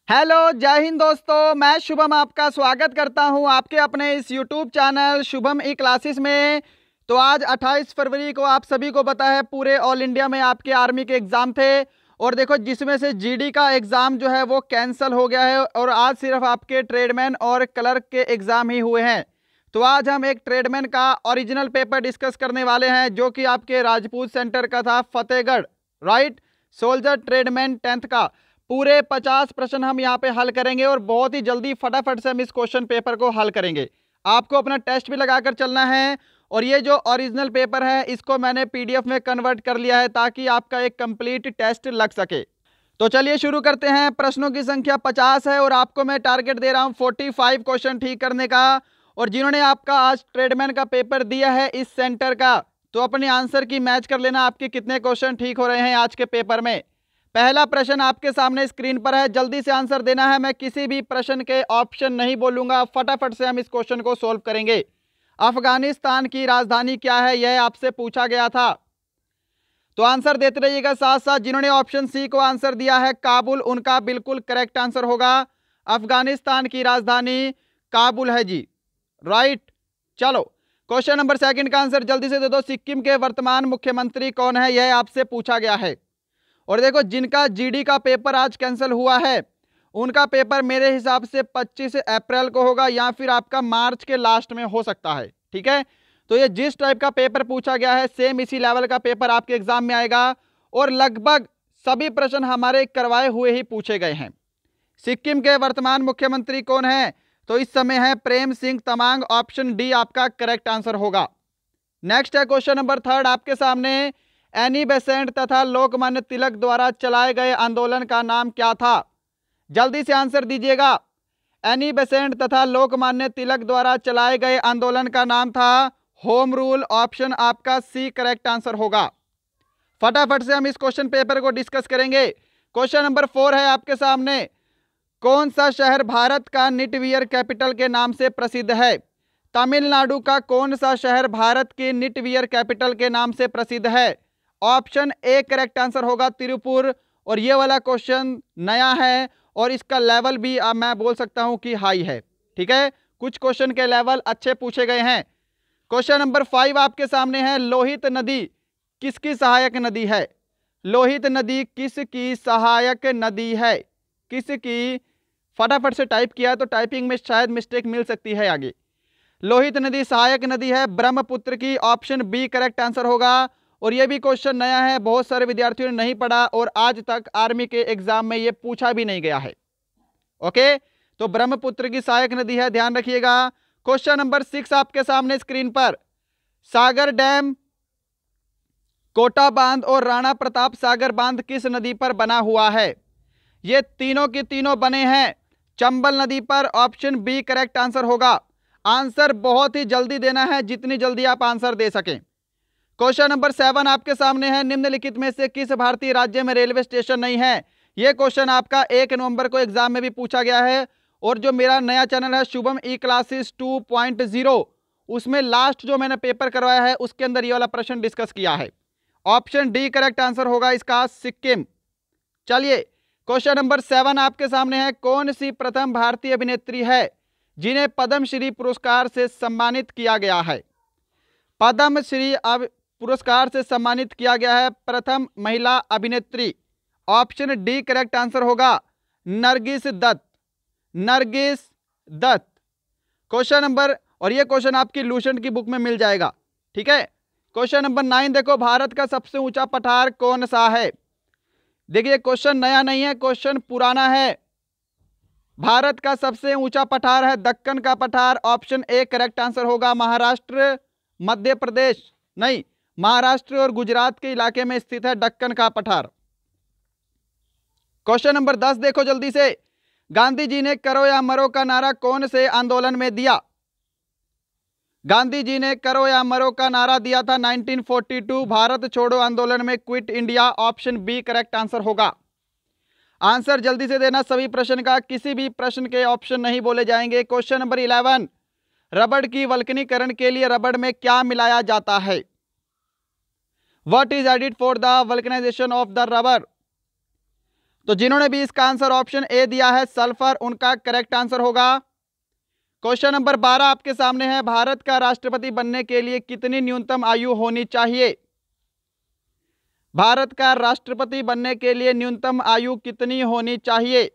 Hello, जय हिंद दोस्तों। मैं शुभम आपका स्वागत करता हूं आपके अपने इस यूट्यूब चैनल शुभम ई क्लासेस में। तो आज 28 फरवरी को आप सभी को पता है पूरे ऑल इंडिया में आपके आर्मी के एग्ज़ाम थे और देखो जिसमें से जीडी का एग्ज़ाम जो है वो कैंसिल हो गया है और आज सिर्फ आपके ट्रेडमैन और क्लर्क के एग्ज़ाम ही हुए हैं। तो आज हम एक ट्रेडमैन का ओरिजिनल पेपर डिस्कस करने वाले हैं जो कि आपके राजपूत सेंटर का था, Fatehgarh, right. Soldier tradesman 10th का पूरे 50 प्रश्न हम यहाँ पे हल करेंगे और बहुत ही जल्दी फटाफट से हम इस क्वेश्चन पेपर को हल करेंगे। आपको अपना टेस्ट भी लगाकर चलना है और ये जो ओरिजिनल पेपर है इसको मैंने पीडीएफ में कन्वर्ट कर लिया है ताकि आपका एक कंप्लीट टेस्ट लग सके। तो चलिए शुरू करते हैं। प्रश्नों की संख्या 50 है और आपको मैं टारगेट दे रहा हूँ 45 क्वेश्चन ठीक करने का। और जिन्होंने आपका आज ट्रेडमैन का पेपर दिया है इस सेंटर का, तो अपने आंसर की मैच कर लेना आपके कितने क्वेश्चन ठीक हो रहे हैं आज के पेपर में। पहला प्रश्न आपके सामने स्क्रीन पर है, जल्दी से आंसर देना है। मैं किसी भी प्रश्न के ऑप्शन नहीं बोलूंगा, फटाफट से हम इस क्वेश्चन को सोल्व करेंगे। अफगानिस्तान की राजधानी क्या है, यह आपसे पूछा गया था। तो आंसर देते रहिएगा साथ साथ। जिन्होंने ऑप्शन सी को आंसर दिया है काबुल, उनका बिल्कुल करेक्ट आंसर होगा। अफगानिस्तान की राजधानी काबुल है जी, राइट। चलो क्वेश्चन नंबर सेकंड का आंसर जल्दी से दे दो। सिक्किम के वर्तमान मुख्यमंत्री कौन है, यह आपसे पूछा गया है। और देखो जिनका जीडी का पेपर आज कैंसिल हुआ है उनका पेपर मेरे हिसाब से 25 अप्रैल को होगा या फिर आपका मार्च के लास्ट में हो सकता है, ठीक है। तो ये जिस टाइप का पेपर पूछा गया है सेम इसी लेवल का पेपर आपके एग्जाम में आएगा और लगभग सभी प्रश्न हमारे करवाए हुए ही पूछे गए हैं। सिक्किम के वर्तमान मुख्यमंत्री कौन है, तो इस समय है प्रेम सिंह तमांग। ऑप्शन डी आपका करेक्ट आंसर होगा। नेक्स्ट है क्वेश्चन नंबर थर्ड आपके सामने। एनी बेसेंट तथा लोकमान्य तिलक द्वारा चलाए गए आंदोलन का नाम क्या था, जल्दी से आंसर दीजिएगा। एनी बेसेंट तथा लोकमान्य तिलक द्वारा चलाए गए आंदोलन का नाम था होम रूल। ऑप्शन आपका सी करेक्ट आंसर होगा। फटाफट से हम इस क्वेश्चन पेपर को डिस्कस करेंगे। क्वेश्चन नंबर 4 है आपके सामने। कौन सा शहर भारत का निटवियर कैपिटल के नाम से प्रसिद्ध है। तमिलनाडु का कौन सा शहर भारत की निटवियर कैपिटल के नाम से प्रसिद्ध है। ऑप्शन ए करेक्ट आंसर होगा तिरुपुर। और ये वाला क्वेश्चन नया है और इसका लेवल भी अब मैं बोल सकता हूं कि हाई है, ठीक है। कुछ क्वेश्चन के लेवल अच्छे पूछे गए हैं। क्वेश्चन नंबर 5 आपके सामने है। लोहित नदी किसकी सहायक नदी है। लोहित नदी किसकी सहायक नदी है, किसकी। फटाफट से टाइप किया तो टाइपिंग में शायद मिस्टेक मिल सकती है आगे। लोहित नदी सहायक नदी है ब्रह्मपुत्र की। ऑप्शन बी करेक्ट आंसर होगा। और ये भी क्वेश्चन नया है, बहुत सारे विद्यार्थियों ने नहीं पढ़ा और आज तक आर्मी के एग्जाम में ये पूछा भी नहीं गया है। ओके, तो ब्रह्मपुत्र की सहायक नदी है, ध्यान रखिएगा। क्वेश्चन नंबर 6 आपके सामने स्क्रीन पर। सागर डैम, कोटा बांध और राणा प्रताप सागर बांध किस नदी पर बना हुआ है। ये तीनों के तीनों बने हैं चंबल नदी पर। ऑप्शन बी करेक्ट आंसर होगा। आंसर बहुत ही जल्दी देना है, जितनी जल्दी आप आंसर दे सकें। क्वेश्चन नंबर 7 आपके सामने है। निम्नलिखित में से किस भारतीय राज्य में रेलवे स्टेशन नहीं है। यह क्वेश्चन आपका 1 नवंबर को एग्जाम में भी पूछा गया है और जो मेरा नया चैनल है शुभम ई क्लासेस 2.0 उसमें लास्ट जो मैंने पेपर करवाया है उसके अंदर ये वाला प्रश्न डिस्कस किया है। ऑप्शन डी करेक्ट आंसर होगा इसका, सिक्किम। चलिए क्वेश्चन नंबर 7 आपके सामने है। कौन सी प्रथम भारतीय अभिनेत्री है जिन्हें पद्मश्री पुरस्कार से सम्मानित किया गया है। पद्मश्री पुरस्कार से सम्मानित किया गया है प्रथम महिला अभिनेत्री। ऑप्शन डी करेक्ट आंसर होगा, नरगिस दत्त। नरगिस दत्त क्वेश्चन नंबर, और ये क्वेश्चन आपकी लूसेंट की बुक में मिल जाएगा, ठीक है। क्वेश्चन नंबर 9 देखो। भारत का सबसे ऊंचा पठार कौन सा है। देखिए क्वेश्चन नया नहीं है, क्वेश्चन पुराना है। भारत का सबसे ऊंचा पठार है दक्कन का पठार। ऑप्शन ए करेक्ट आंसर होगा। महाराष्ट्र, मध्य प्रदेश नहीं, महाराष्ट्र और गुजरात के इलाके में स्थित है दक्कन का पठार। क्वेश्चन नंबर 10 देखो जल्दी से। गांधी जी ने करो या मरो का नारा कौन से आंदोलन में दिया। गांधी जी ने करो या मरो का नारा दिया था 1942 भारत छोड़ो आंदोलन में, quit India. Option B correct answer होगा। आंसर जल्दी से देना सभी प्रश्न का, किसी भी प्रश्न के ऑप्शन नहीं बोले जाएंगे। Question number 11। रबड़ की वल्कनीकरण के लिए रबड़ में क्या मिलाया जाता है। What is added for the vulcanisation of the rubber. तो जिन्होंने भी इसका आंसर ऑप्शन ए दिया है सल्फर, उनका करेक्ट आंसर होगा। क्वेश्चन नंबर 12 आपके सामने है, भारत का राष्ट्रपति बनने के लिए कितनी न्यूनतम आयु होनी चाहिए? भारत का राष्ट्रपति बनने के लिए न्यूनतम आयु कितनी होनी चाहिए?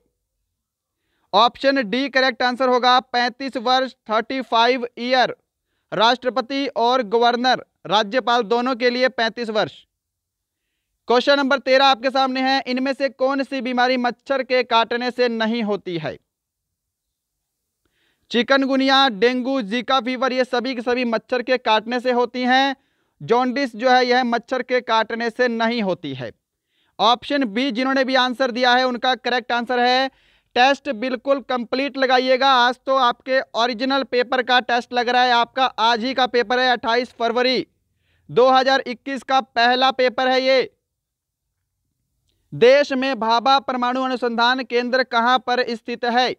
ऑप्शन डी करेक्ट आंसर होगा 35 वर्ष, 35 ईयर। राष्ट्रपति और गवर्नर, राज्यपाल दोनों के लिए 35 वर्ष। क्वेश्चन नंबर 13 आपके सामने है, इनमें से कौन सी बीमारी मच्छर के काटने से नहीं होती है? चिकनगुनिया, डेंगू, जीका फीवर, ये सभी के सभी मच्छर के काटने से होती हैं। जॉन्डिस जो है यह मच्छर के काटने से नहीं होती है। ऑप्शन बी जिन्होंने भी आंसर दिया है उनका करेक्ट आंसर है। टेस्ट बिल्कुल कंप्लीट लगाइएगा, आज तो आपके ओरिजिनल पेपर का टेस्ट लग रहा है। आपका आज ही का पेपर है, 28 फरवरी 2021 का पहला पेपर है ये। देश में भाभा परमाणु अनुसंधान केंद्र कहां पर स्थित है?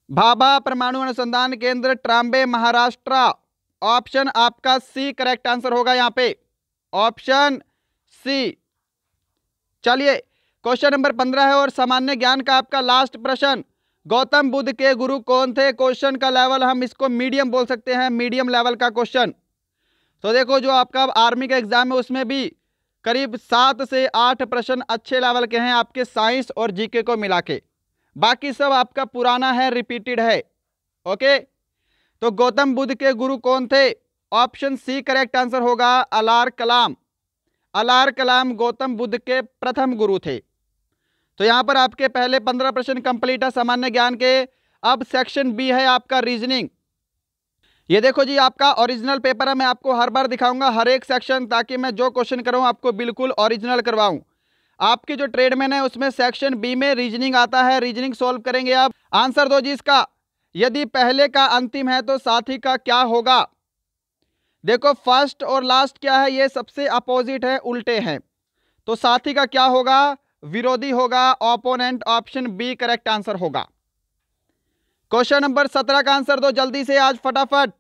भाभा परमाणु अनुसंधान केंद्र ट्राम्बे, महाराष्ट्र। ऑप्शन आपका सी करेक्ट आंसर होगा यहां पे, ऑप्शन सी। चलिए क्वेश्चन नंबर 15 है और सामान्य ज्ञान का आपका लास्ट प्रश्न। गौतम बुद्ध के गुरु कौन थे? क्वेश्चन का लेवल हम इसको मीडियम बोल सकते हैं, मीडियम लेवल का क्वेश्चन। तो देखो जो आपका आर्मी का एग्जाम है उसमें भी करीब 7 से 8 प्रश्न अच्छे लेवल के हैं आपके साइंस और जीके को मिला के, बाकी सब आपका पुराना है, रिपीटेड है। ओके, तो गौतम बुद्ध के गुरु कौन थे? ऑप्शन सी करेक्ट आंसर होगा, अलार कलाम। अलार कलाम गौतम बुद्ध के प्रथम गुरु थे। तो यहां पर आपके पहले 15 प्रश्न कंप्लीट है सामान्य ज्ञान के। अब सेक्शन बी है आपका रीजनिंग। ये देखो जी आपका ओरिजिनल पेपर है, मैं आपको हर बार दिखाऊंगा हर एक सेक्शन, ताकि मैं जो क्वेश्चन कराऊं आपको बिल्कुल ओरिजिनल करवाऊं। आपकी जो ट्रेडमैन है उसमें सेक्शन बी में रीजनिंग आता है, रीजनिंग सॉल्व करेंगे आप। आंसर दो जी इसका, यदि पहले का अंतिम है तो साथी का क्या होगा? देखो फर्स्ट और लास्ट क्या है, ये सबसे अपोजिट है, उल्टे हैं, तो साथी का क्या होगा? विरोधी होगा, opponent. Option B correct answer होगा। क्वेश्चन नंबर 17 का आंसर दो जल्दी से आज फटाफट।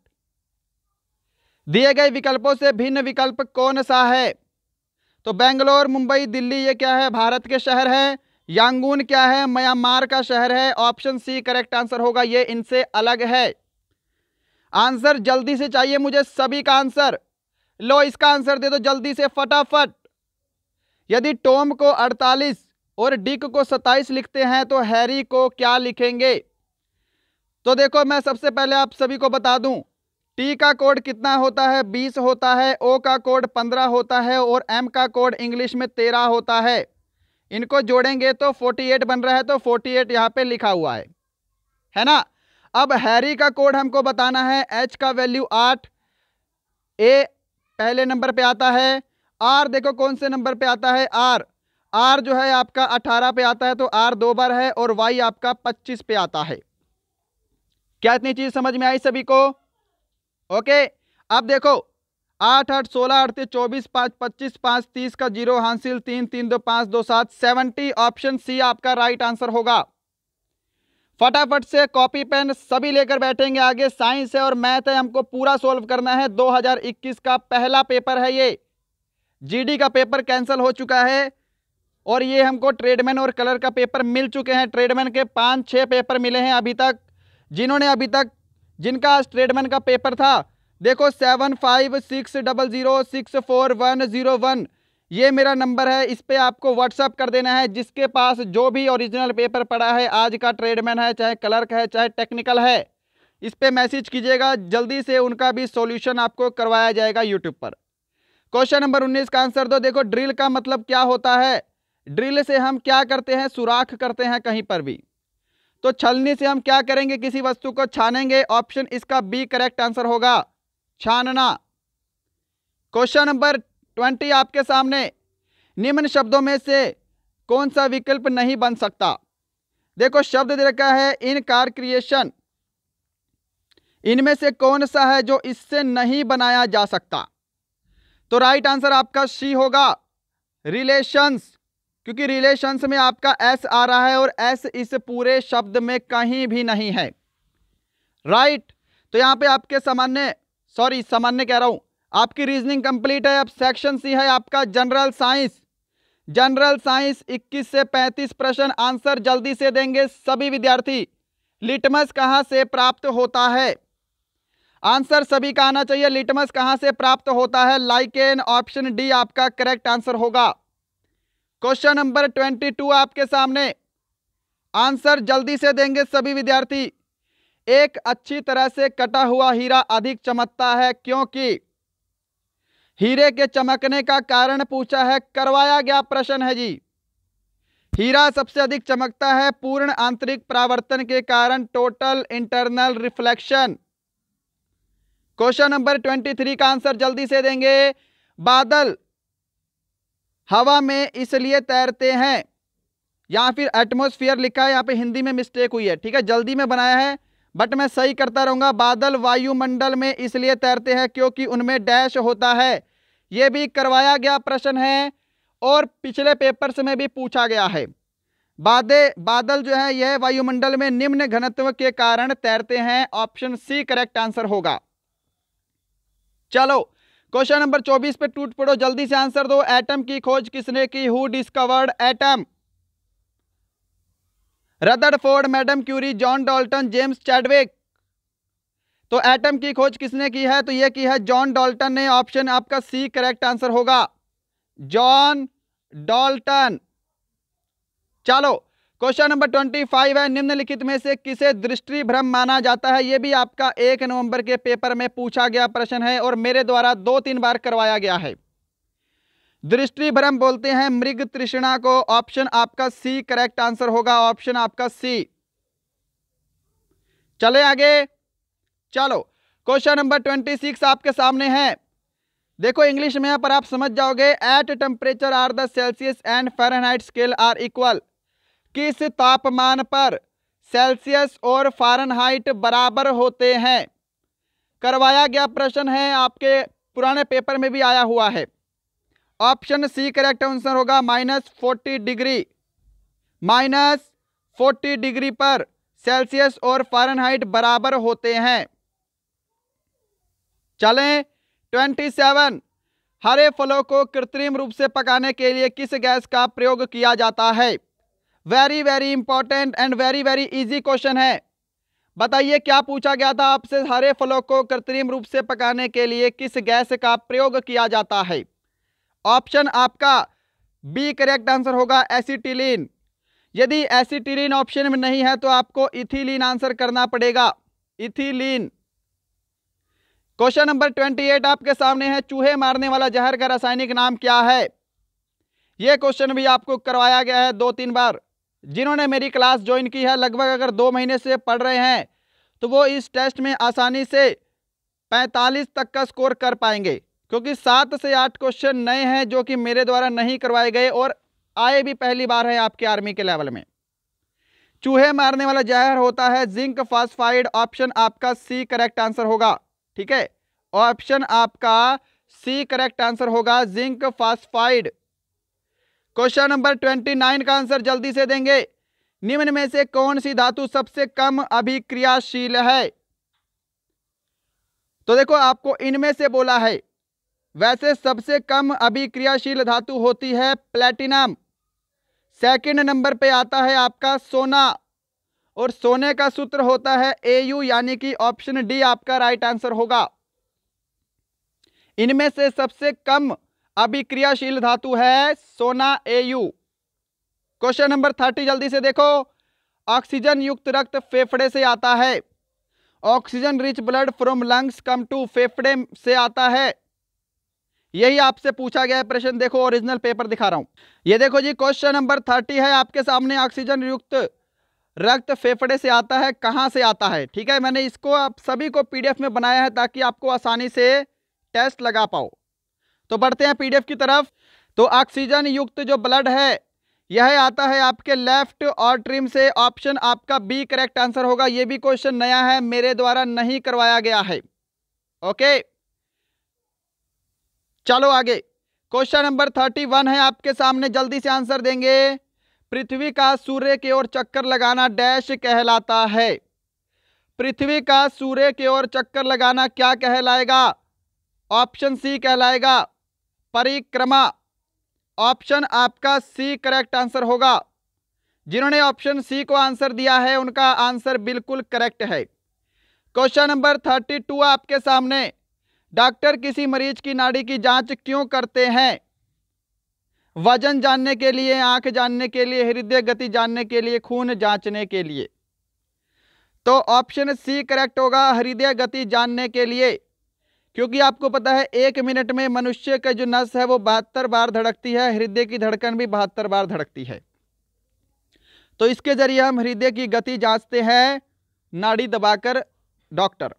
दिए गए विकल्पों से भिन्न विकल्प कौन सा है? तो बेंगलोर, मुंबई, दिल्ली, ये क्या है? भारत के शहर है। यांगून क्या है? म्यांमार का शहर है। ऑप्शन सी करेक्ट आंसर होगा, ये इनसे अलग है। आंसर जल्दी से चाहिए मुझे सभी का आंसर। लो इसका आंसर दे दो जल्दी से फटाफट। यदि टॉम को 48 और डिक को 27 लिखते हैं तो हैरी को क्या लिखेंगे? तो देखो मैं सबसे पहले आप सभी को बता दूं, टी का कोड कितना होता है? 20 होता है। ओ का कोड 15 होता है और एम का कोड इंग्लिश में 13 होता है। इनको जोड़ेंगे तो 48 बन रहा है, तो 48 यहाँ पे लिखा हुआ है ना। अब हैरी का कोड हमको बताना है। एच का वैल्यू 8, ए पहले नंबर पे आता है। आर देखो कौन से नंबर पे आता है? आर, आर जो है आपका 18 पे आता है, तो आर 2 बार है। और वाई आपका 25 पे आता है। क्या इतनी चीज समझ में आई सभी को? ओके, अब देखो 8 8 16 38 24 5 25 5 30 का 0 हासिल, 3 3 2 5 2 7 70। ऑप्शन सी आपका राइट आंसर होगा। फटाफट से कॉपी पेन सभी लेकर बैठेंगे आगे। साइंस है और मैथ है, हमको पूरा सॉल्व करना है। 2021 का पहला पेपर है ये। जीडी का पेपर कैंसिल हो चुका है और ये हमको ट्रेडमैन और कलर का पेपर मिल चुके हैं। ट्रेडमैन के 5-6 पेपर मिले हैं अभी तक। जिनका ट्रेडमैन का पेपर था, देखो 7560064101, ये मेरा नंबर है, इस पे आपको व्हाट्सअप कर देना है। जिसके पास जो भी ओरिजिनल पेपर पड़ा है आज का, ट्रेडमैन है चाहे क्लर्क है चाहे टेक्निकल है, इस पे मैसेज कीजिएगा, जल्दी से उनका भी सॉल्यूशन आपको करवाया जाएगा यूट्यूब पर। क्वेश्चन नंबर 19 का आंसर दो। देखो ड्रिल का मतलब क्या होता है? ड्रिल से हम क्या करते हैं? सुराख करते हैं कहीं पर भी। तो छलनी से हम क्या करेंगे? किसी वस्तु को छानेंगे। ऑप्शन इसका बी करेक्ट आंसर होगा, छानना। क्वेश्चन नंबर 20 आपके सामने। निम्न शब्दों में से कौन सा विकल्प नहीं बन सकता? देखो शब्द दे रखा है इन कार क्रिएशन, इनमें से कौन सा है जो इससे नहीं बनाया जा सकता? तो राइट आंसर आपका सी होगा, रिलेशंस, क्योंकि रिलेशंस में आपका एस आ रहा है और एस इस पूरे शब्द में कहीं भी नहीं है। राइट, तो यहां पे आपके सामान्य कह रहा हूं, आपकी रीजनिंग कंप्लीट है। अब सेक्शन सी है आपका जनरल साइंस। जनरल साइंस 21 से 35 प्रश्न, आंसर जल्दी से देंगे सभी विद्यार्थी। लिटमस कहां से प्राप्त होता है? आंसर सभी का आना चाहिए। लिटमस कहां से प्राप्त होता है? लाइकेन, ऑप्शन डी आपका करेक्ट आंसर होगा। क्वेश्चन नंबर 22 आपके सामने, आंसर जल्दी से देंगे सभी विद्यार्थी। एक अच्छी तरह से कटा हुआ हीरा अधिक चमकता है क्योंकि? हीरे के चमकने का कारण पूछा है, करवाया गया प्रश्न है जी। हीरा सबसे अधिक चमकता है पूर्ण आंतरिक परावर्तन के कारण, total internal reflection. Question number 23 का आंसर जल्दी से देंगे। बादल हवा में इसलिए तैरते हैं, या फिर एटमॉस्फेयर लिखा है, यहाँ पे हिंदी में मिस्टेक हुई है, ठीक है, जल्दी में बनाया है बट मैं सही करता रहूंगा। बादल वायुमंडल में इसलिए तैरते हैं क्योंकि उनमें डैश होता है। यह भी करवाया गया प्रश्न है और पिछले पेपर्स में भी पूछा गया है। बादल जो है यह वायुमंडल में निम्न घनत्व के कारण तैरते हैं, ऑप्शन सी करेक्ट आंसर होगा। चलो क्वेश्चन नंबर 24 पे टूट पड़ो, जल्दी से आंसर दो। एटम की खोज किसने की? Who discovered atom? Rutherford, madam Curie, John Dalton, James Chadwick. तो एटम की खोज किसने की है? तो यह की है जॉन डाल्टन ने, ऑप्शन आपका सी करेक्ट आंसर होगा, जॉन डाल्टन। चलो क्वेश्चन नंबर 25 है, निम्नलिखित में से किसे दृष्टि भ्रम माना जाता है? यह भी आपका 1 नवंबर के पेपर में पूछा गया प्रश्न है और मेरे द्वारा 2-3 बार करवाया गया है। दृष्टि भ्रम बोलते हैं मृग तृष्णा को, ऑप्शन आपका सी करेक्ट आंसर होगा, ऑप्शन आपका सी। चले आगे। चलो क्वेश्चन नंबर 26 आपके सामने है, देखो इंग्लिश में पर आप समझ जाओगे। At temperature are the Celsius and Fahrenheit scale are equal? किस तापमान पर सेल्सियस और फ़ारेनहाइट बराबर होते हैं? करवाया गया प्रश्न है, आपके पुराने पेपर में भी आया हुआ है। ऑप्शन सी करेक्ट आंसर होगा, -40 डिग्री। -40 डिग्री पर सेल्सियस और फ़ारेनहाइट बराबर होते हैं। चलें 27, हरे फलों को कृत्रिम रूप से पकाने के लिए किस गैस का प्रयोग किया जाता है? Very very important and very very easy question है। बताइए क्या पूछा गया था आपसे? हरे फलों को कृत्रिम रूप से पकाने के लिए किस गैस का प्रयोग किया जाता है? ऑप्शन आपका बी करेक्ट आंसर होगा, एसिटिलीन। यदि एसिटिलीन ऑप्शन में नहीं है तो आपको इथिलीन आंसर करना पड़ेगा, इथिलीन। क्वेश्चन नंबर 28 आपके सामने है, चूहे मारने वाला जहर का रासायनिक नाम क्या है? यह क्वेश्चन भी आपको करवाया गया है 2-3 बार। जिन्होंने मेरी क्लास ज्वाइन की है, लगभग अगर 2 महीने से पढ़ रहे हैं तो वो इस टेस्ट में आसानी से 45 तक का स्कोर कर पाएंगे, क्योंकि 7 से 8 क्वेश्चन नए हैं जो कि मेरे द्वारा नहीं करवाए गए और आए भी पहली बार है आपके आर्मी के लेवल में। चूहे मारने वाला जहर होता है जिंक फॉस्फाइड, ऑप्शन आपका सी करेक्ट आंसर होगा, ठीक है, ऑप्शन आपका सी करेक्ट आंसर होगा, जिंक फॉस्फाइड। क्वेश्चन नंबर 29 का आंसर जल्दी से देंगे। निम्न में से कौन सी धातु सबसे कम अभिक्रियाशील है? तो देखो आपको इनमें से बोला है, वैसे सबसे कम अभिक्रियाशील धातु होती है प्लेटिनम। सेकंड नंबर पे आता है आपका सोना, और सोने का सूत्र होता है Au, यानी कि ऑप्शन डी आपका राइट आंसर होगा। इनमें से सबसे कम अभिक्रियाशील धातु है सोना, Au। क्वेश्चन नंबर 30 जल्दी से देखो। ऑक्सीजन युक्त रक्त फेफड़े से आता है, oxygen rich blood from lungs come to फेफड़े से आता है। यही आपसे पूछा गया है प्रश्न, देखो ओरिजिनल पेपर दिखा रहा हूं। ये देखो जी क्वेश्चन नंबर 30 है आपके सामने, ऑक्सीजन युक्त रक्त फेफड़े से आता है, कहां से आता है? ठीक है, मैंने इसको आप सभी को पीडीएफ में बनाया है ताकि आपको आसानी से टेस्ट लगा पाओ। तो बढ़ते हैं पीडीएफ की तरफ। तो ऑक्सीजन युक्त जो ब्लड है यह आता है आपके लेफ्ट ऑर्ट्रिम से, ऑप्शन आपका बी करेक्ट आंसर होगा। यह भी क्वेश्चन नया है, मेरे द्वारा नहीं करवाया गया है। ओके चलो आगे। क्वेश्चन नंबर 31 है आपके सामने, जल्दी से आंसर देंगे। पृथ्वी का सूर्य की ओर चक्कर लगाना डैश कहलाता है? पृथ्वी का सूर्य की ओर चक्कर लगाना क्या कहलाएगा? ऑप्शन सी कहलाएगा परिक्रमा, ऑप्शन आपका सी करेक्ट आंसर होगा। जिन्होंने ऑप्शन सी को आंसर दिया है उनका आंसर बिल्कुल करेक्ट है। क्वेश्चन नंबर 32 आपके सामने। डॉक्टर किसी मरीज की नाड़ी की जांच क्यों करते हैं? वजन जानने के लिए, आंख जानने के लिए, हृदय गति जानने के लिए, खून जांचने के लिए। तो ऑप्शन सी करेक्ट होगा, हृदय गति जानने के लिए। क्योंकि आपको पता है 1 मिनट में मनुष्य का जो नस है वो 72 बार धड़कती है, हृदय की धड़कन भी 72 बार धड़कती है। तो इसके जरिए हम हृदय की गति जांचते हैं नाड़ी दबाकर डॉक्टर।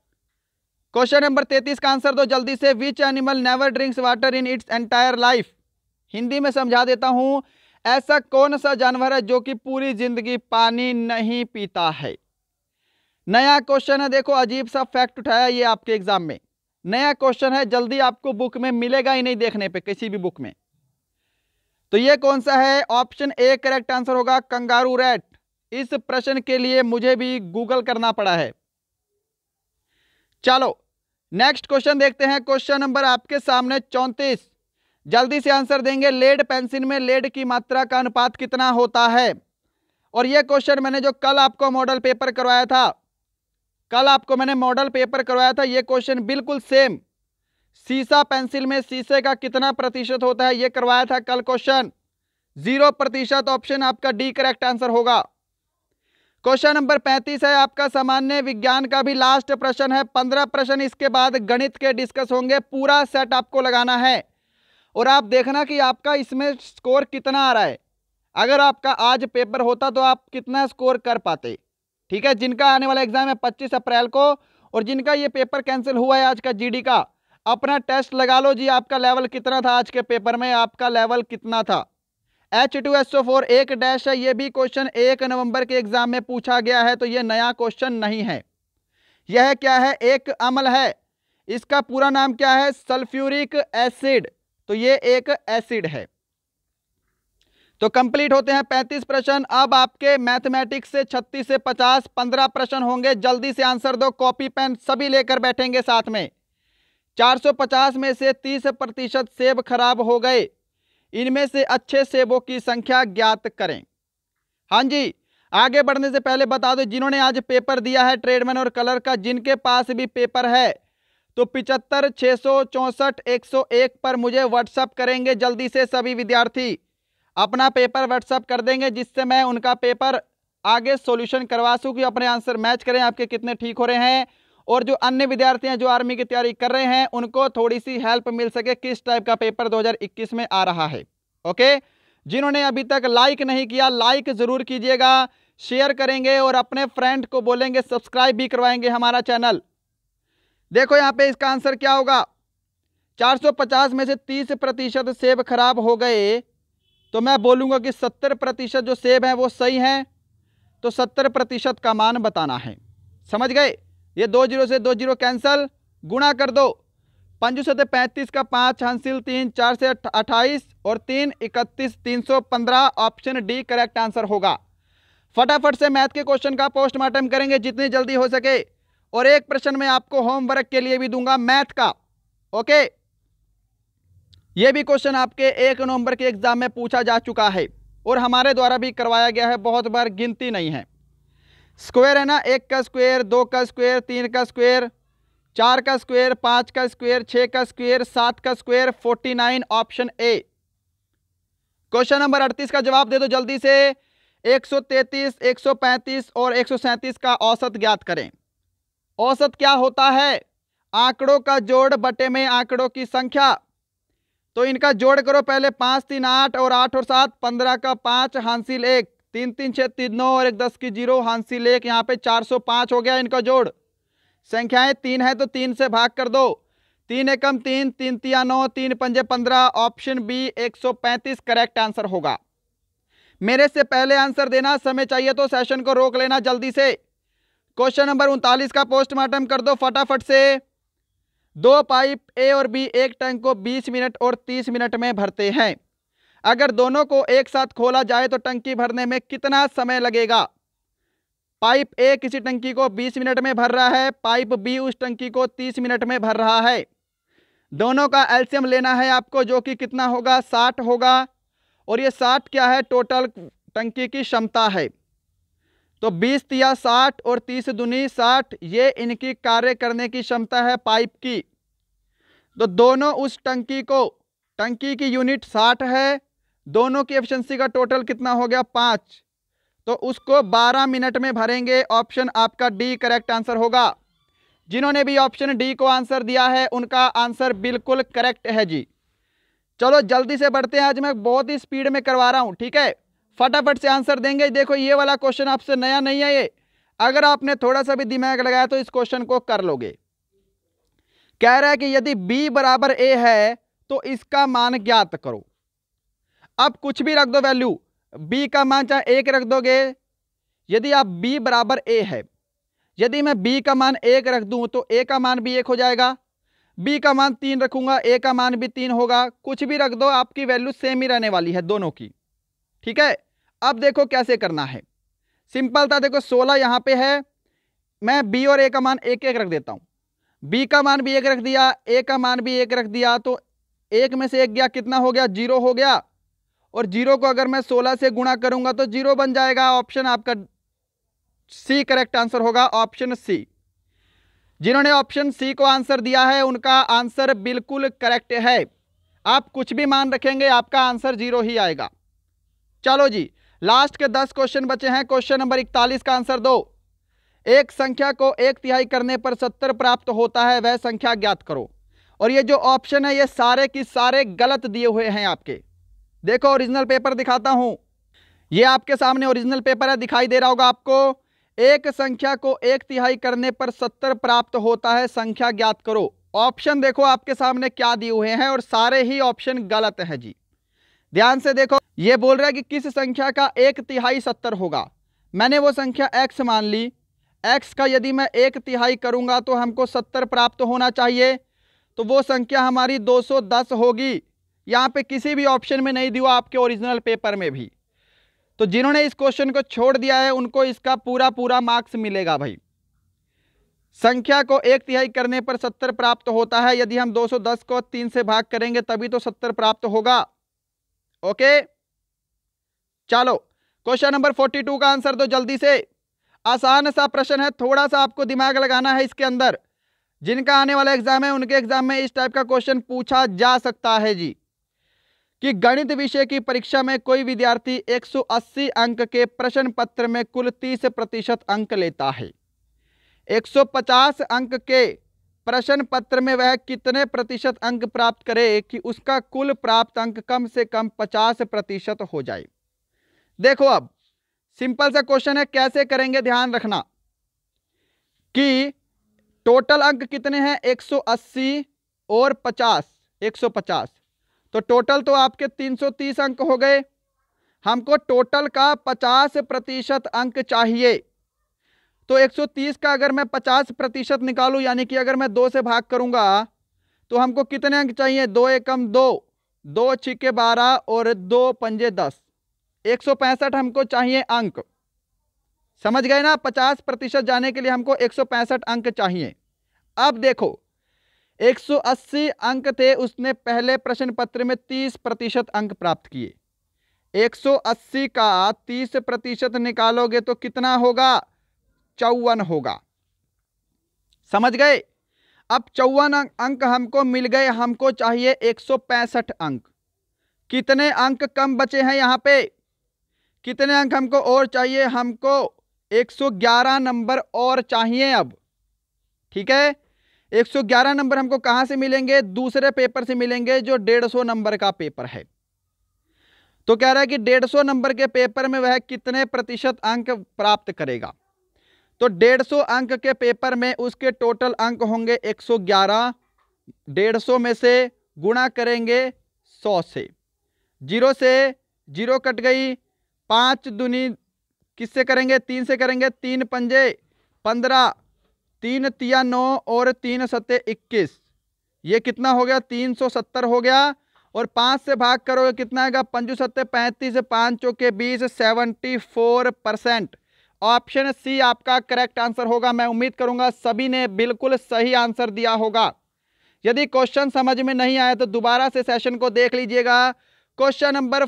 क्वेश्चन नंबर 33 का आंसर दो जल्दी से। Which animal never drinks water in its entire life? Hindi में समझा देता हूं, ऐसा कौन सा जानवर है जो कि पूरी जिंदगी पानी नहीं पीता है? नया क्वेश्चन है, देखो अजीब सा फैक्ट उठाया ये आपके एग्जाम में। नया क्वेश्चन है, जल्दी आपको बुक में मिलेगा ही नहीं देखने पे, किसी भी बुक में। तो ये कौन सा है? ऑप्शन ए करेक्ट आंसर होगा, कंगारू रैट। इस प्रश्न के लिए मुझे भी गूगल करना पड़ा है। चलो नेक्स्ट क्वेश्चन देखते हैं। क्वेश्चन नंबर आपके सामने 34, जल्दी से आंसर देंगे। लेड पेंसिल में लेड की मात्रा का अनुपात कितना होता है? और यह क्वेश्चन मैंने जो कल आपको मॉडल पेपर करवाया था, ये क्वेश्चन बिल्कुल सेम। सीसा पेंसिल में शीशे का कितना प्रतिशत होता है, यह करवाया था कल क्वेश्चन। 0%। ऑप्शन आपका डी करेक्ट आंसर होगा। क्वेश्चन नंबर 35 है आपका सामान्य विज्ञान का भी लास्ट प्रश्न है। 15 प्रश्न इसके बाद गणित के डिस्कस होंगे। पूरा सेट आपको लगाना है और आप देखना कि आपका इसमें स्कोर कितना आ रहा है। अगर आपका आज पेपर होता तो आप कितना स्कोर कर पाते? ठीक है, जिनका आने वाला एग्जाम है 25 अप्रैल को और जिनका ये पेपर कैंसिल हुआ है आज का जीडी का, अपना टेस्ट लगा लो जी। आपका लेवल कितना था आज के पेपर में? आपका लेवल कितना था? H2SO4 एक डैश है। ये भी क्वेश्चन 1 नवंबर के एग्जाम में पूछा गया है, तो ये नया क्वेश्चन नहीं है। यह क्या है? एक अम्ल है। इसका पूरा नाम क्या है? Sulphuric acid. तो ये एक एसिड है। तो कंप्लीट होते हैं 35 प्रश्न। अब आपके मैथमेटिक्स से 36 से 50 15 प्रश्न होंगे। जल्दी से आंसर दो, कॉपी पेन सभी लेकर बैठेंगे साथ में। 450 में से 30% सेब खराब हो गए, इनमें से अच्छे सेबों की संख्या ज्ञात करें। हाँ जी, आगे बढ़ने से पहले बता दो, जिन्होंने आज पेपर दिया है ट्रेडमैन और कलर का, जिनके पास भी पेपर है तो 75 664 101 पर मुझे व्हाट्सअप करेंगे। जल्दी से सभी विद्यार्थी अपना पेपर व्हाट्सअप कर देंगे, जिससे मैं उनका पेपर आगे सॉल्यूशन करवा सकूं, अपने आंसर मैच करें आपके कितने ठीक हो रहे हैं, और जो अन्य विद्यार्थी हैं जो आर्मी की तैयारी कर रहे हैं उनको थोड़ी सी हेल्प मिल सके किस टाइप का पेपर 2021 में आ रहा है। ओके, जिन्होंने अभी तक लाइक नहीं किया लाइक जरूर कीजिएगा, शेयर करेंगे और अपने फ्रेंड को बोलेंगे सब्सक्राइब भी करवाएंगे हमारा चैनल। देखो यहाँ पे इसका आंसर क्या होगा। 450 में से 30% सेब खराब हो गए, तो मैं बोलूंगा कि 70% जो सेब हैं वो सही हैं, तो 70% का मान बताना है। समझ गए? ये 2 0 से 2 0 कैंसल, गुणा कर दो। 5 से 35 का 5 हासिल 3, 4 से 28 और 3 31 315। ऑप्शन डी करेक्ट आंसर होगा। फटाफट से मैथ के क्वेश्चन का पोस्टमार्टम करेंगे जितनी जल्दी हो सके, और एक प्रश्न मैं आपको होमवर्क के लिए भी दूंगा मैथ का। ओके, ये भी क्वेश्चन आपके 1 नवंबर के एग्जाम में पूछा जा चुका है और हमारे द्वारा भी करवाया गया है, बहुत बार, गिनती नहीं है। स्क्वायर है ना, 1 का स्क्वायर, 2 का स्क्वायर, 3 का स्क्वायर, 4 का स्क्वायर, 5 का स्क्वायर, 6 का स्क्वायर, 7 का square, 49। Option A. Question number 38 का जवाब दे दो जल्दी से। 133, 135 और 137 का औसत ज्ञात करें। औसत क्या होता है? आंकड़ों का जोड़ बटे में आंकड़ों की संख्या। तो इनका जोड़ करो पहले। 5 3 8 और 8 और 7 15 का 5 हासिल 1, 3 3 6 3 9 और 1 10 की 0 हासिल 1। यहाँ पे 405 हो गया इनका जोड़। संख्याएं 3 है तो 3 से भाग कर दो। 3 एकम 3, 3 तिया 9, 3 पंजे 15। ऑप्शन बी 135 करेक्ट आंसर होगा। मेरे से पहले आंसर देना, समय चाहिए तो सेशन को रोक लेना जल्दी से। क्वेश्चन नंबर 39 का पोस्टमार्टम कर दो फटाफट से। 2 पाइप ए और बी एक टैंक को 20 मिनट और 30 मिनट में भरते हैं। अगर दोनों को एक साथ खोला जाए तो टंकी भरने में कितना समय लगेगा? पाइप ए किसी टंकी को 20 मिनट में भर रहा है, पाइप बी उस टंकी को 30 मिनट में भर रहा है। दोनों का एलसीएम लेना है आपको, जो कि कितना होगा? 60 होगा। और ये 60 क्या है, टोटल टंकी की क्षमता है। तो 20 तिया 60 और 30 दूनी 60, ये इनकी कार्य करने की क्षमता है पाइप की। तो दोनों उस टंकी की यूनिट 60 है, दोनों की एफिशिएंसी का टोटल कितना हो गया 5, तो उसको 12 मिनट में भरेंगे। ऑप्शन आपका डी करेक्ट आंसर होगा। जिन्होंने भी ऑप्शन डी को आंसर दिया है उनका आंसर बिल्कुल करेक्ट है जी। चलो जल्दी से बढ़ते हैं, आज मैं बहुत ही स्पीड में करवा रहा हूं, ठीक है, फटाफट से आंसर देंगे। देखो ये वाला क्वेश्चन आपसे नया नहीं है, ये अगर आपने थोड़ा सा भी दिमाग लगाया तो इस क्वेश्चन को कर लोगे। कह रहा है कि यदि b बराबर a है तो इसका मान ज्ञात करो। अब कुछ भी रख दो वैल्यू, b का मान चाहे 1 रख दोगे। यदि आप b बराबर a है, यदि मैं b का मान 1 रख दूं तो a का मान भी 1 हो जाएगा, b का मान 3 रखूंगा a का मान भी 3 होगा। कुछ भी रख दो, आपकी वैल्यू सेम ही रहने वाली है दोनों की, ठीक है। अब देखो कैसे करना है, सिंपल था। देखो 16 यहां पे है, मैं b और a का मान 1 रख देता हूं। b का मान भी 1 रख दिया, a का मान भी 1 रख दिया, तो 1 में से 1 गया, कितना हो गया 0 हो गया। और 0 को अगर मैं 16 से गुणा करूंगा तो 0 बन जाएगा। ऑप्शन आपका सी करेक्ट आंसर होगा, ऑप्शन सी। जिन्होंने ऑप्शन सी को आंसर दिया है उनका आंसर बिल्कुल करेक्ट है। आप कुछ भी मान रखेंगे आपका आंसर 0 ही आएगा। चलो जी, लास्ट के 10 क्वेश्चन बचे हैं। क्वेश्चन नंबर 41 का आंसर दो। एक संख्या को 1/3 करने पर 70 प्राप्त होता है, वह संख्या ज्ञात करो। और ये जो ऑप्शन है ये सारे की सारे गलत दिए हुए हैं आपके। देखो ओरिजिनल पेपर दिखाता हूं, ये आपके सामने ओरिजिनल पेपर है, दिखाई दे रहा होगा आपको। एक संख्या को 1/3 करने पर 70 प्राप्त होता है, संख्या ज्ञात करो। ऑप्शन देखो आपके सामने क्या दिए हुए हैं और सारे ही ऑप्शन गलत है जी। ध्यान से देखो, ये बोल रहा है कि किस संख्या का 1/3 70 होगा। मैंने वो संख्या x मान ली, x का यदि मैं 1/3 करूंगा तो हमको 70 प्राप्त होना चाहिए, तो वो संख्या हमारी 210 होगी। यहाँ पे किसी भी ऑप्शन में नहीं दिया, आपके ओरिजिनल पेपर में भी। तो जिन्होंने इस क्वेश्चन को छोड़ दिया है उनको इसका पूरा मार्क्स मिलेगा भाई। संख्या को 1/3 करने पर 70 प्राप्त होता है, यदि हम 210 को 3 से भाग करेंगे तभी तो 70 प्राप्त होगा। ओके, चलो क्वेश्चन नंबर 42 का आंसर दो जल्दी से। आसान सा प्रश्न है, थोड़ा सा आपको दिमाग लगाना है इसके अंदर। जिनका आने वाला एग्जाम है उनके एग्जाम में इस टाइप का क्वेश्चन पूछा जा सकता है जी, कि गणित विषय की परीक्षा में कोई विद्यार्थी 180 अंक के प्रश्न पत्र में कुल 30% अंक लेता है। 150 अंक के प्रश्न पत्र में वह कितने प्रतिशत अंक प्राप्त करे कि उसका कुल प्राप्त अंक कम से कम 50% हो जाए। देखो अब सिंपल सा क्वेश्चन है, कैसे करेंगे ध्यान रखना कि टोटल अंक कितने हैं 180 और 50, 150, तो टोटल तो आपके 330 अंक हो गए। हमको टोटल का 50% अंक चाहिए। तो 130 का अगर मैं 50% निकालूं, यानी कि अगर मैं 2 से भाग करूंगा तो हमको कितने अंक चाहिए, 2 एकम 2, 2 छिके 12 और 2 पंजे 10, 165 हमको चाहिए अंक। समझ गए ना, 50% जाने के लिए हमको 165 अंक चाहिए। अब देखो 180 अंक थे, उसने पहले प्रश्न पत्र में 30% अंक प्राप्त किए। 180 का 30% निकालोगे तो कितना होगा, 54 होगा। समझ गए। अब 54 अंक हमको मिल गए, हमको चाहिए 165 अंक। कितने अंक कम बचे हैं यहाँ पे, कितने अंक हमको और चाहिए, हमको 111 नंबर और चाहिए अब। ठीक है, 111 नंबर हमको कहां से मिलेंगे, दूसरे पेपर से मिलेंगे जो 150 नंबर का पेपर है। तो कह रहा है कि 150 नंबर के पेपर में वह कितने प्रतिशत अंक प्राप्त करेगा। तो 150 अंक के पेपर में उसके टोटल अंक होंगे 111, 150 में से गुणा करेंगे 100 से, 0 से 0 कट गई, 5 दूनी किससे करेंगे, 3 से करेंगे, 3 पंजे 15, 3 तिया 9 और 3 सत्ते 21, ये कितना हो गया 370 हो गया। और 5 से भाग करोगे कितना आएगा, 5 सत्ते 35, 5 चौके 20, 74%। ऑप्शन सी आपका करेक्ट आंसर होगा। मैं उम्मीद करूंगा सभी ने बिल्कुल सही आंसर दिया होगा। यदि क्वेश्चन समझ में नहीं आया तो दोबारा से सेशन को देख लीजिएगा। क्वेश्चन नंबर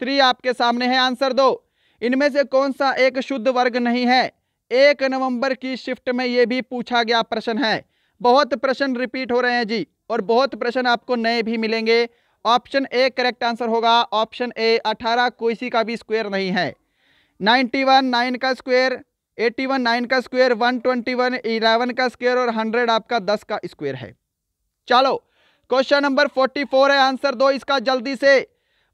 3 आपके सामने है। आंसर दो, इनमें से कौन सा एक शुद्ध वर्ग नहीं है? 1 नवंबर की शिफ्ट में यह भी पूछा गया प्रश्न है। बहुत प्रश्न रिपीट हो रहे हैं जी, और बहुत प्रश्न आपको नए भी मिलेंगे। ऑप्शन ए करेक्ट आंसर होगा। ऑप्शन ए 18 किसी का भी स्क्वायर नहीं है। 91 9 का स्क्वायर, 81 9 का स्क्वायर, 121 11 का स्क्वायर और 100 आपका 10 का स्क्वायर है। चलो क्वेश्चन नंबर 44 है। आंसर दो इसका जल्दी से।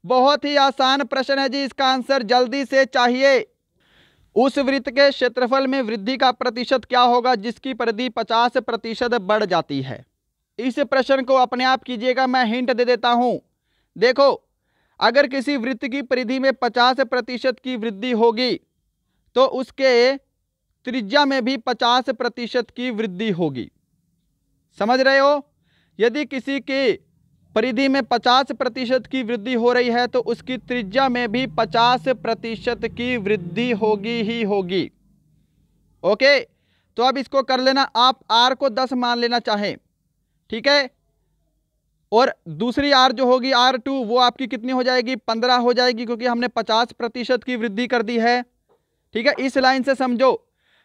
बहुत ही आसान प्रश्न है जी, इसका आंसर जल्दी से चाहिए। उस वृत्त के क्षेत्रफल में वृद्धि का प्रतिशत क्या होगा जिसकी परिधि 50% बढ़ जाती है? इस प्रश्न को अपने आप कीजिएगा, मैं हिंट दे देता हूं। देखो, अगर किसी वृत्त की परिधि में 50% की वृद्धि होगी तो उसके त्रिज्या में भी 50% की वृद्धि होगी। समझ रहे हो? यदि किसी की परिधि में 50% की वृद्धि हो रही है तो उसकी त्रिज्या में भी 50% की वृद्धि होगी ही होगी। ओके, तो अब इसको कर लेना। आप आर को 10 मान लेना चाहें, ठीक है, और दूसरी आर जो होगी R2 वो आपकी कितनी हो जाएगी? 15 हो जाएगी, क्योंकि हमने 50% की वृद्धि कर दी है। ठीक है, इस लाइन से समझो।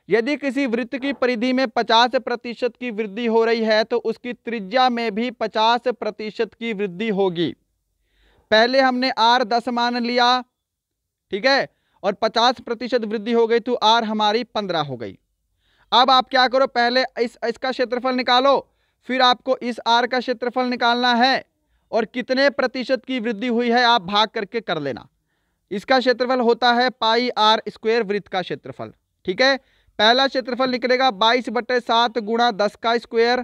यदि किसी वृत्त की परिधि में 50% की वृद्धि हो रही है तो उसकी त्रिज्या में भी 50% की वृद्धि होगी। पहले हमने R 10 मान लिया, ठीक है, और 50% वृद्धि हो गई तो R हमारी 15 हो गई। अब आप क्या करो, पहले इसका क्षेत्रफल निकालो, फिर आपको इस R का क्षेत्रफल निकालना है और कितने प्रतिशत की वृद्धि हुई है आप भाग करके कर लेना। इसका क्षेत्रफल होता है पाई R स्क्वायर, वृत्त का क्षेत्रफल। ठीक है, पहला क्षेत्रफल निकलेगा 22/7 गुणा 10 का स्क्वायर,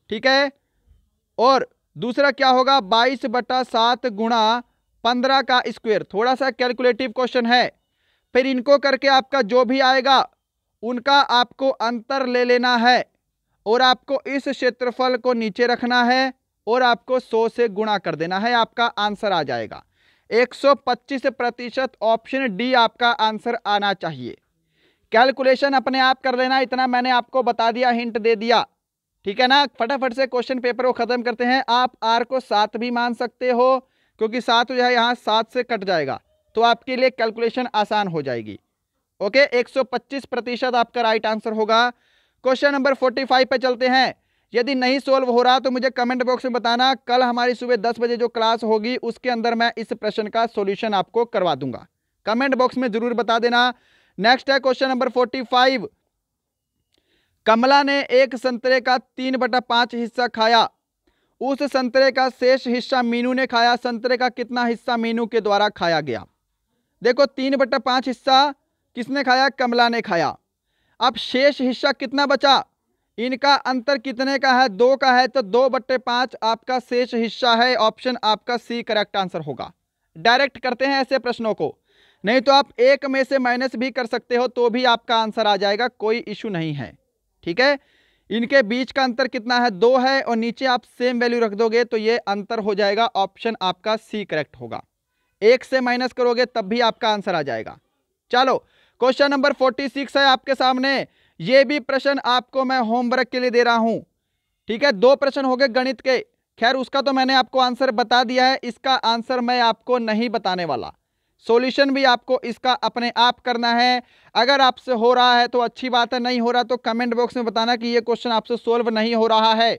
ठीक है, और दूसरा क्या होगा 22/7 गुणा 15 का स्क्वायर। थोड़ा सा कैलकुलेटिव क्वेश्चन है, फिर इनको करके आपका जो भी आएगा उनका आपको अंतर ले लेना है और आपको इस क्षेत्रफल को नीचे रखना है और आपको 100 से गुणा कर देना है, आपका आंसर आ जाएगा 125%। ऑप्शन डी आपका आंसर आना चाहिए। कैलकुलेशन अपने आप कर लेना, इतना मैंने आपको बता दिया, हिंट दे दिया, ठीक है ना। फटाफट से क्वेश्चन पेपर को खत्म करते हैं। आप आर को 7 भी मान सकते हो, क्योंकि 7 जो है यहाँ 7 से कट जाएगा तो आपके लिए कैलकुलेशन आसान हो जाएगी। ओके, 125% आपका राइट आंसर होगा। क्वेश्चन नंबर 45 पे चलते हैं। यदि नहीं सोल्व हो रहा तो मुझे कमेंट बॉक्स में बताना, कल हमारी सुबह 10 बजे जो क्लास होगी उसके अंदर मैं इस प्रश्न का सॉल्यूशन आपको करवा दूंगा। कमेंट बॉक्स में जरूर बता देना। नेक्स्ट है क्वेश्चन नंबर 45। कमला ने एक संतरे का 3/5 हिस्सा खाया, उस संतरे का शेष हिस्सा मीनू ने खाया, संतरे का कितना हिस्सा मीनू के द्वारा खाया गया? देखो 3/5 हिस्सा किसने खाया? कमला ने खाया। अब शेष हिस्सा कितना बचा? इनका अंतर कितने का है? 2 का है, तो 2/5 आपका शेष हिस्सा है। ऑप्शन आपका सी करेक्ट आंसर होगा। डायरेक्ट करते हैं ऐसे प्रश्नों को, नहीं तो आप एक में से माइनस भी कर सकते हो तो भी आपका आंसर आ जाएगा, कोई इशू नहीं है। ठीक है, इनके बीच का अंतर कितना है? 2 है, और नीचे आप सेम वैल्यू रख दोगे तो ये अंतर हो जाएगा। ऑप्शन आपका सी करेक्ट होगा। 1 से माइनस करोगे तब भी आपका आंसर आ जाएगा। चलो क्वेश्चन नंबर 46 है आपके सामने। ये भी प्रश्न आपको मैं होमवर्क के लिए दे रहा हूं, ठीक है। 2 प्रश्न हो गए गणित के, खैर उसका तो मैंने आपको आंसर बता दिया है, इसका आंसर मैं आपको नहीं बताने वाला। सॉल्यूशन भी आपको इसका अपने आप करना है। अगर आपसे हो रहा है तो अच्छी बात है, नहीं हो रहा तो कमेंट बॉक्स में बताना कि ये क्वेश्चन आपसे सोल्व नहीं हो रहा है।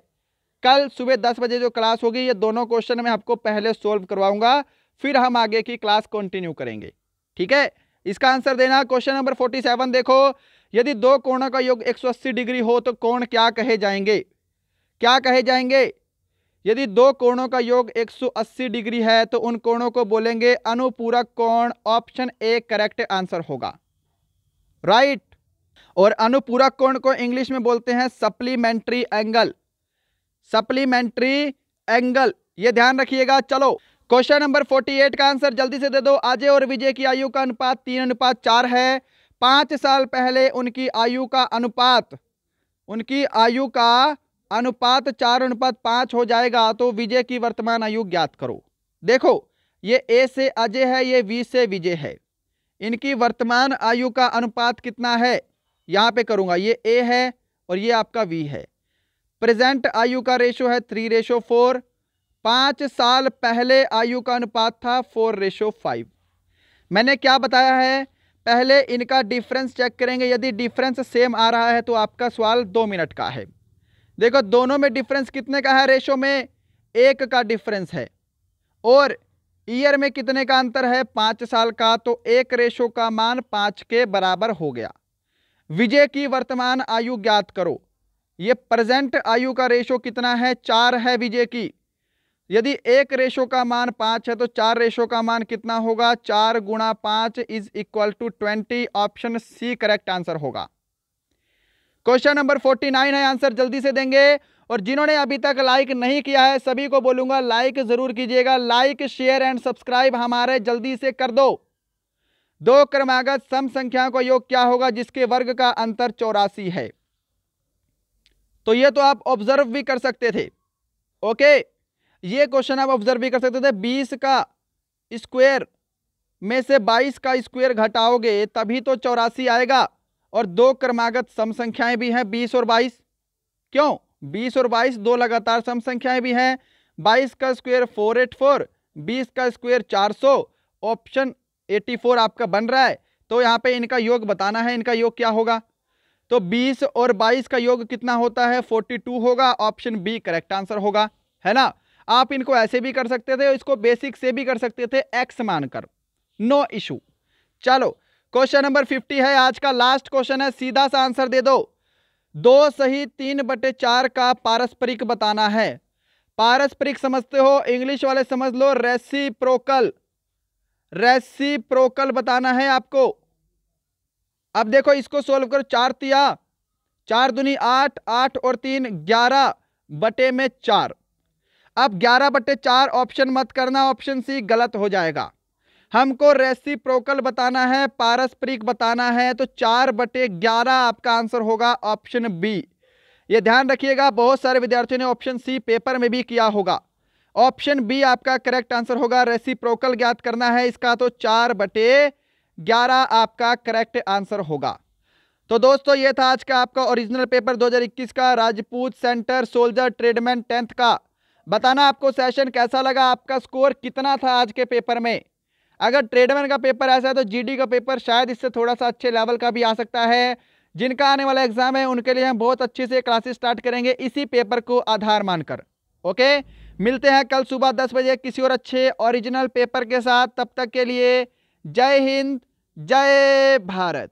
कल सुबह 10 बजे जो क्लास होगी ये दोनों क्वेश्चन मैं आपको पहले सोल्व करवाऊंगा, फिर हम आगे की क्लास कंटिन्यू करेंगे। ठीक है, इसका आंसर देना। क्वेश्चन नंबर 47 देखो, यदि 2 कोणों का योग 180 डिग्री हो तो कोण क्या कहे जाएंगे? क्या कहे जाएंगे? यदि 2 कोणों का योग 180 डिग्री है तो उन कोणों को बोलेंगे अनुपूरक कोण। ऑप्शन ए करेक्ट आंसर होगा, राइट। और अनुपूरक कोण को इंग्लिश में बोलते हैं सप्लीमेंट्री एंगल। सप्लीमेंट्री एंगल, ये ध्यान रखिएगा। चलो क्वेश्चन नंबर 48 का आंसर जल्दी से दे दो। अजय और विजय की आयु का अनुपात 3:4 है। 5 साल पहले उनकी आयु का अनुपात 4:5 हो जाएगा, तो विजय की वर्तमान आयु ज्ञात करो। देखो ये ए से अजय है, ये वी से विजय है, इनकी वर्तमान आयु का अनुपात कितना है? यहां पे करूंगा, ये ए है और ये आपका वी है। प्रेजेंट आयु का रेशो है 3:4। 5 साल पहले आयु का अनुपात था 4:5। मैंने क्या बताया है, पहले इनका डिफरेंस चेक करेंगे, यदि डिफरेंस सेम आ रहा है तो आपका सवाल 2 मिनट का है। देखो दोनों में डिफरेंस कितने का है, रेशो में 1 का डिफरेंस है, और ईयर में कितने का अंतर है, 5 साल का, तो 1 रेशो का मान 5 के बराबर हो गया। विजय की वर्तमान आयु ज्ञात करो, ये प्रेजेंट आयु का रेशो कितना है, 4 है विजय की। यदि 1 रेशो का मान 5 है तो 4 रेशो का मान कितना होगा, 4 गुणा 5 is equal to 20। Option C correct answer होगा। क्वेश्चन नंबर 49 है, आंसर जल्दी से देंगे। और जिन्होंने अभी तक लाइक नहीं किया है सभी को बोलूंगा लाइक जरूर कीजिएगा। लाइक शेयर एंड सब्सक्राइब हमारे जल्दी से कर दो। दो क्रमागत सम संख्याओं का योग क्या होगा जिसके वर्ग का अंतर 84 है। तो ये तो आप ऑब्जर्व भी कर सकते थे। ओके, ये क्वेश्चन आप ऑब्जर्व भी कर सकते थे। 20 का स्क्वायर में से 22 का स्क्वायर घटाओगे तभी तो 84 आएगा। और दो क्रमागत सम संख्याएं भी हैं 20 और 22। क्यों, 20 और 22 दो लगातार सम संख्याएं भी हैं। 22 का स्क्वायर 484, 20 का स्क्वायर 400, ऑप्शन 84 आपका बन रहा है। तो यहाँ पे इनका योग बताना है, इनका योग क्या होगा। तो 20 और 22 का योग कितना होता है, 42 होगा। ऑप्शन बी करेक्ट आंसर होगा, है ना। आप इनको ऐसे भी कर सकते थे, इसको बेसिक से भी कर सकते थे एक्स मानकर, नो इशू। चलो क्वेश्चन नंबर 50 है, आज का लास्ट क्वेश्चन है, सीधा सा आंसर दे दो। 2 सही 3/4 का पारस्परिक बताना है। पारस्परिक समझते हो, इंग्लिश वाले समझ लो रेसिप्रोकल। रेसिप्रोकल बताना है आपको। अब देखो इसको सोल्व करो, 4 तिया 4 दूनी 8, 8 और 3 11/4। अब 11/4 ऑप्शन मत करना, ऑप्शन सी गलत हो जाएगा। हमको रेसिप्रोकल बताना है, पारस्परिक बताना है, तो 4/11 आपका आंसर होगा, ऑप्शन बी। ये ध्यान रखिएगा, बहुत सारे विद्यार्थियों ने ऑप्शन सी पेपर में भी किया होगा। ऑप्शन बी आपका करेक्ट आंसर होगा। रेसिप्रोकल ज्ञात करना है इसका, तो 4/11 आपका करेक्ट आंसर होगा। तो दोस्तों ये था आज का आपका ओरिजिनल पेपर 2021 का, Rajput centre soldier tradesman 10th का। बताना आपको सेशन कैसा लगा, आपका स्कोर कितना था आज के पेपर में। अगर ट्रेडमैन का पेपर ऐसा है तो जीडी का पेपर शायद इससे थोड़ा सा अच्छे लेवल का भी आ सकता है। जिनका आने वाला एग्जाम है उनके लिए हम बहुत अच्छे से क्लासेस स्टार्ट करेंगे इसी पेपर को आधार मानकर। ओके, मिलते हैं कल सुबह 10 बजे किसी और अच्छे ओरिजिनल पेपर के साथ। तब तक के लिए जय हिंद, जय भारत।